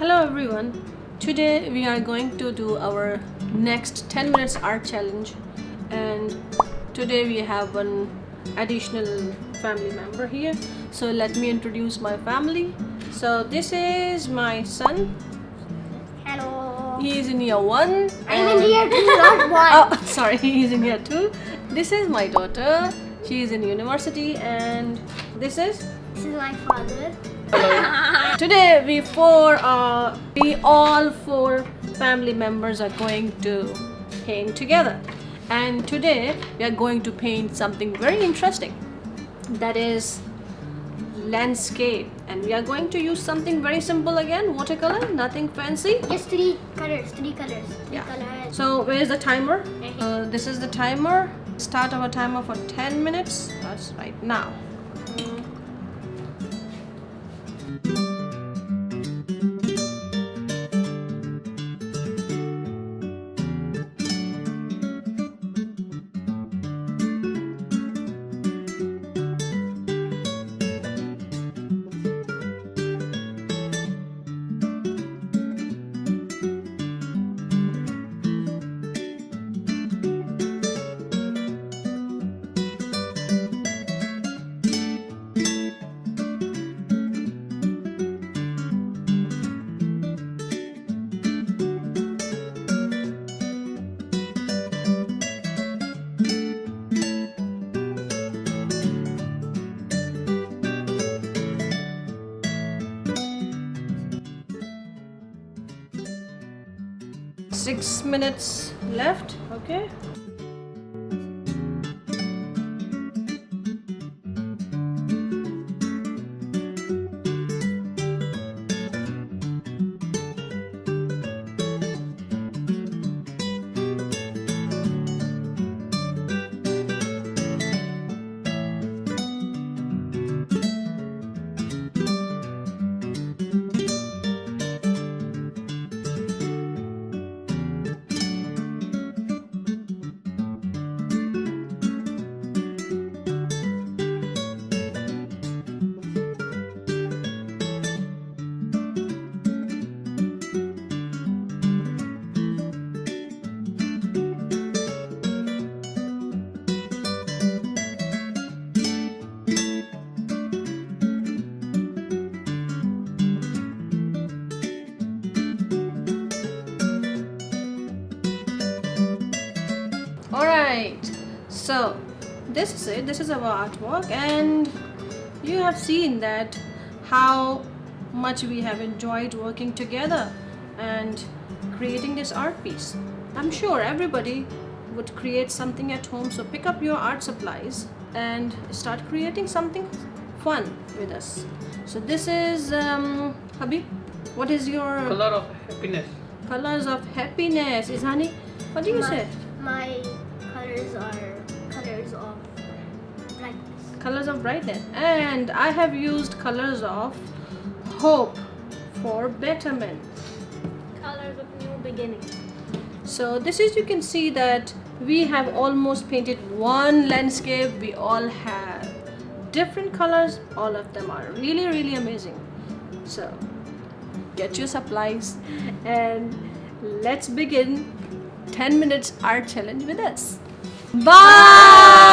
Hello everyone. Today we are going to do our next 10 minutes art challenge, and today we have one additional family member here. So let me introduce my family. So this is my son. Hello. He is in year 1. I'm in year 2, not 1. Oh, sorry, he is in year 2. This is my daughter. She is in university, and this is my father. Today we all four family members are going to paint together, and today we are going to paint something very interesting, that is landscape, and we are going to use something very simple again, watercolor, nothing fancy. Just three colors. Three colors. So where is the timer? This is the timer. Start our timer for 10 minutes. That's right now. 6 minutes left. Okay. Alright, so this is it. This is our artwork, and you have seen that how much we have enjoyed working together and creating this art piece. I'm sure everybody would create something at home, so pick up your art supplies and start creating something fun with us. So this is Habib, what is your color of happiness? Colors of happiness. Izhani, what do you say? My colors are colors of brightness. Colors of brightness. And I have used colors of hope for betterment. Colors of new beginning. So this is, you can see that we have almost painted one landscape. We all have different colors. All of them are really, really amazing. So get your supplies and let's begin 10 minutes art challenge with us. Bye!